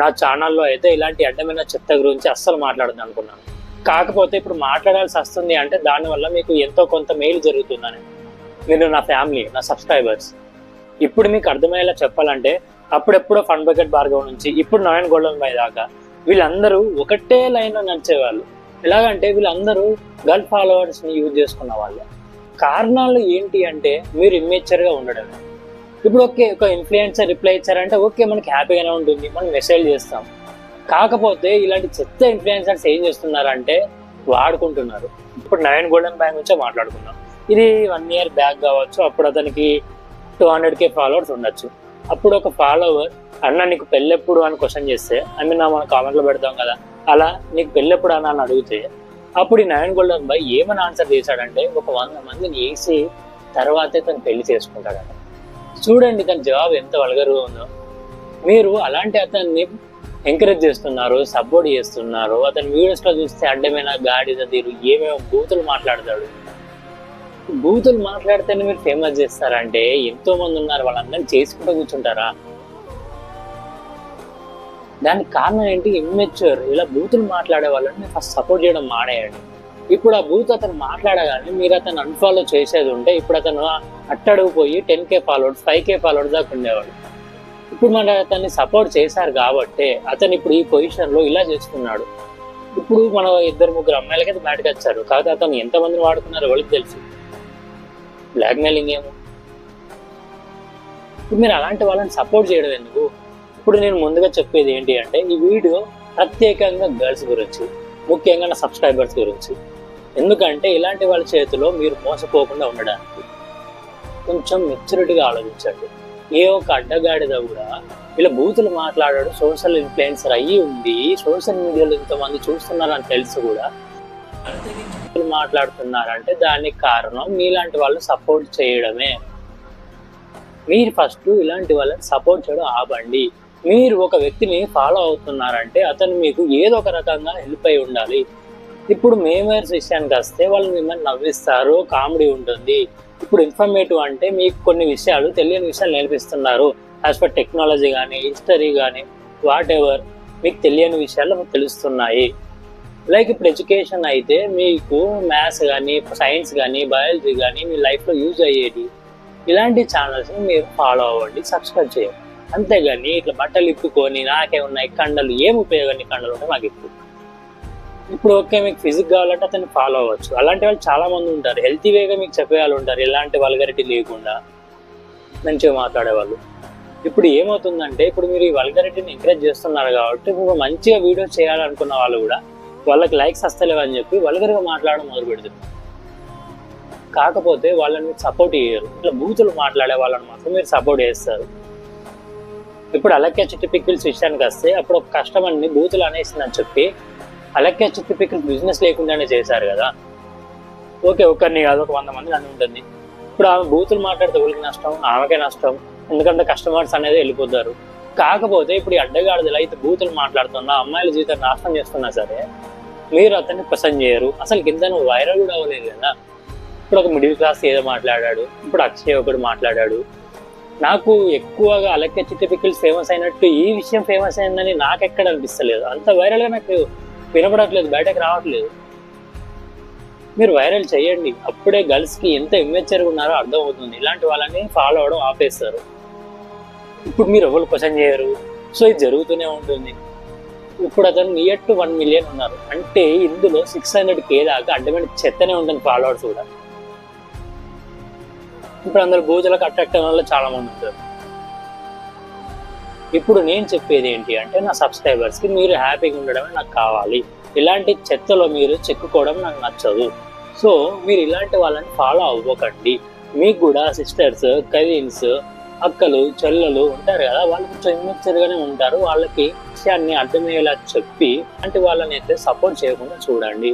నా ఛానల్లో అయితే ఇలాంటి అడ్డమైన చెత్త గురించి అస్సలు మాట్లాడదు అనుకున్నాను. కాకపోతే ఇప్పుడు మాట్లాడాల్సి వస్తుంది అంటే దానివల్ల మీకు ఎంతో కొంత మేలు జరుగుతుందని. మీరు నా ఫ్యామిలీ, నా సబ్స్క్రైబర్స్. ఇప్పుడు మీకు అర్థమయ్యేలా చెప్పాలంటే అప్పుడెప్పుడో ఫన్ బకెట్ భార్గవ్ నుంచి ఇప్పుడు నారాయణ గోల్డెన్ బాయ్ దాకా వీళ్ళందరూ ఒకటే లైన్లో నడిచేవాళ్ళు. ఎలాగంటే వీళ్ళందరూ గర్ల్ ఫాలోవర్స్ని యూజ్ చేసుకున్న వాళ్ళు. కారణాలు ఏంటి అంటే మీరు ఇమ్మేచర్గా ఉండడమే. ఇప్పుడు ఒక ఇన్ఫ్లుయెన్సర్ రిప్లై ఇచ్చారంటే ఓకే, మనకి హ్యాపీగానే ఉంటుంది, మనం మెసేజ్ చేస్తాం. కాకపోతే ఇలాంటి చెత్త ఇన్ఫ్లుయెన్సర్స్ ఏం చేస్తున్నారంటే వాడుకుంటున్నారు. ఇప్పుడు నారాయణ గోల్డెన్ బాయ్ నుంచే మాట్లాడుకున్నాం. ఇది 1 year బ్యాక్ కావచ్చు. అప్పుడు అతనికి 200K ఫాలోవర్స్ ఉండొచ్చు. అప్పుడు ఒక ఫాలోవర్ అన్న నీకు పెళ్ళెప్పుడు అని క్వశ్చన్ చేస్తే, మనం కామెంట్లో పెడతాం కదా, అలా నీకు పెళ్ళెప్పుడు అన్న అని అడిగితే అప్పుడు ఈ నారాయణ గోల్డెన్ బాయ్ ఏమని ఆన్సర్ చేశాడంటే ఒక 100 మందిని వేసి తర్వాతే తను పెళ్లి చేసుకుంటాడట. చూడండి తన జవాబు ఎంత వల్గర్గా ఉందో. మీరు అలాంటి అతన్ని ఎంకరేజ్ చేస్తున్నారు, సపోర్ట్ చేస్తున్నారు. అతని వీడియోస్లో చూస్తే అడ్డమైన గాడిద తీరు ఏమేమో బూతులు మాట్లాడతాడు. బూతులు మాట్లాడితేనే మీరు ఫేమస్ చేస్తారంటే ఎంతో మంది ఉన్నారు, వాళ్ళందరినీ చేసుకుంటూ కూర్చుంటారా? దానికి కారణం ఏంటి? ఇమ్మెచ్యూర్. ఇలా బూతులు మాట్లాడే వాళ్ళని మీరు ఫస్ట్ సపోర్ట్ చేయడం మానేయండి. ఇప్పుడు ఆ బూత్ అతను మాట్లాడగానే మీరు అతను అన్ఫాలో చేసేది ఉంటే ఇప్పుడు అతను అట్టడుగుపోయి 10K ఫాలోవర్స్ 5K ఫాలోవర్స్ దాకా ఉండేవాడు. ఇప్పుడు మన అతన్ని సపోర్ట్ చేశారు కాబట్టి అతను ఇప్పుడు ఈ పొజిషన్లో ఇలా చేస్తున్నాడు. ఇప్పుడు మన 2-3 అమ్మాయిలకైతే బయటకు వచ్చారు. కాకపోతే అతను ఎంతమందిని వాడుకున్నారో వాళ్ళకి తెలుసు. బ్లాక్మెయిలింగ్ ఏమో. ఇప్పుడు మీరు అలాంటి వాళ్ళని సపోర్ట్ చేయడం ఎందుకు? ఇప్పుడు నేను ముందుగా చెప్పేది ఏంటి అంటే ఈ వీడియో ప్రత్యేకంగా గర్ల్స్ గురించి, ముఖ్యంగా నా సబ్స్క్రైబర్స్ గురించి. ఎందుకంటే ఇలాంటి వాళ్ళ చేతిలో మీరు మోసపోకుండా ఉండడానికి కొంచెం మెచ్యూరిటీగా ఆలోచించండి. ఏ ఒక అడ్డగాడిద కూడా ఇలా బూతులు మాట్లాడాడు, సోషల్ ఇన్ఫ్లుయెన్సర్ అయ్యి ఉంది, సోషల్ మీడియాలో ఇంతమంది చూస్తున్నారని తెలిసి కూడా మాట్లాడుతున్నారంటే దానికి కారణం మీలాంటి వాళ్ళు సపోర్ట్ చేయడమే. మీరు ఫస్ట్ ఇలాంటి వాళ్ళని సపోర్ట్ చేయడం ఆపండి. మీరు ఒక వ్యక్తిని ఫాలో అవుతున్నారంటే అతను మీకు ఏదో ఒక రకంగా హెల్ప్ అయి ఉండాలి. ఇప్పుడు మేమర్స్ విషయానికి వస్తే వాళ్ళు మిమ్మల్ని నవ్విస్తారు, కామెడీ ఉంటుంది. ఇప్పుడు ఇన్ఫర్మేటివ్ అంటే మీకు కొన్ని విషయాలు, తెలియని విషయాలు నేర్పిస్తున్నారు. యాజ్ పర్ టెక్నాలజీ కానీ, హిస్టరీ కానీ, వాట్ ఎవర్ మీకు తెలియని విషయాలు మీకు తెలుస్తున్నాయి. లైక్ ఇప్పుడు ఎడ్యుకేషన్ అయితే మీకు మ్యాథ్స్ కానీ, సైన్స్ కానీ, బయాలజీ కానీ మీ లైఫ్లో యూజ్ అయ్యేది. ఇలాంటి ఛానల్స్ని మీరు ఫాలో అవ్వండి, సబ్స్క్రైబ్ చేయండి. అంతేగాని ఇట్లా బట్టలు ఇప్పుకొని నాకే ఉన్నాయి కండలు, ఏం ఉపయోగాన్ని కండలు ఉంటాయి మాకు ఇప్పుడు ఓకే మీకు ఫిజిక్ కావాలంటే అతన్ని ఫాలో అవ్వచ్చు. అలాంటి వాళ్ళు చాలా మంది ఉంటారు. హెల్తీ వేగా మీకు చెప్పే వాళ్ళు ఉంటారు, ఎలాంటి వల్గరిటీ లేకుండా మంచిగా మాట్లాడేవాళ్ళు. ఇప్పుడు ఏమవుతుందంటే ఇప్పుడు మీరు ఈ వల్గరిటీని ఎంకరేజ్ చేస్తున్నారు కాబట్టి ఇప్పుడు మంచిగా వీడియో చేయాలనుకున్న వాళ్ళు కూడా వాళ్ళకి లైక్స్ వస్తలేవని చెప్పి వల్గర్గా మాట్లాడడం మొదలు పెడుతున్నారు. కాకపోతే వాళ్ళని మీరు సపోర్ట్ చేయరు. ఇట్లా బూతులు మాట్లాడే వాళ్ళని మాత్రం మీరు సపోర్ట్ చేస్తారు. ఇప్పుడు అలక్య చిట్టి పికిల్స్ విషయానికి వస్తే అప్పుడు ఒక కస్టమర్ని బూతులు అనేసిందని చెప్పి అలక్య చిట్టి పికిల్స్ బిజినెస్ లేకుండానే చేశారు కదా. ఓకే, ఒకరిని కాదు, ఒక 100 మంది అని ఉంటుంది. ఇప్పుడు ఆమె బూతులు మాట్లాడితే ఎవరికి నష్టం? ఆమెకే నష్టం. ఎందుకంటే కస్టమర్స్ అనేది వెళ్ళిపోతారు. కాకపోతే ఇప్పుడు ఈ అడ్డగాడిదలు అయితే బూతులు మాట్లాడుతున్నా, అమ్మాయిల జీవితాన్ని నాశనం చేస్తున్నా సరే మీరు అతన్ని పసంद చేయరు. అసలు కింద వైరల్ కూడా అవ్వలేదు కదా. ఇప్పుడు ఒక మిడిల్ క్లాస్ ఏదో మాట్లాడాడు, ఇప్పుడు అక్షయ్ ఒకడు మాట్లాడాడు. నాకు ఎక్కువగా అలక్య చిట్టి పికిల్స్ ఫేమస్ అయినట్టు ఈ విషయం ఫేమస్ అయిందని నాకు ఎక్కడ అనిపిస్తలేదు. అంత వైరల్గా నాకు వినపడట్లేదు, బయటకు రావట్లేదు. మీరు వైరల్ చేయండి, అప్పుడే గర్ల్స్కి ఎంత ఇమ్మెచ్యూర్గా ఉన్నారో అర్థం అవుతుంది. ఇలాంటి వాళ్ళని ఫాలో అవడం ఆపేస్తారు. ఇప్పుడు మీరు ఎవరు క్వశ్చన్ చేయరు, సో ఇది జరుగుతూనే ఉంటుంది. ఇప్పుడు అతను నియర్ టు 1 million ఉన్నారు అంటే ఇందులో 600K దాకా అడ్డమైన చెత్తనే ఉంటుంది ఫాలోవర్స్ కూడా. ఇప్పుడు అందరు బూజులకు అట్రాక్ట్ అయిన వాళ్ళు చాలా మంది ఉంటారు. ఇప్పుడు నేను చెప్పేది ఏంటి అంటే నా సబ్స్క్రైబర్స్కి మీరు హ్యాపీగా ఉండడమే నాకు కావాలి. ఇలాంటి చెత్తలో మీరు చెక్కుకోవడం నాకు నచ్చదు. సో మీరు ఇలాంటి వాళ్ళని ఫాలో అవ్వకండి. మీకు కూడా సిస్టర్స్, కజిన్స్, అక్కలు, చెల్లెలు ఉంటారు కదా, వాళ్ళు కొంచెం ఇమ్మెచ్యూర్గానే ఉంటారు. వాళ్ళకి విషయాన్ని అర్థమయ్యేలా చెప్పి అలాంటి వాళ్ళని అయితే సపోర్ట్ చేయకుండా చూడండి.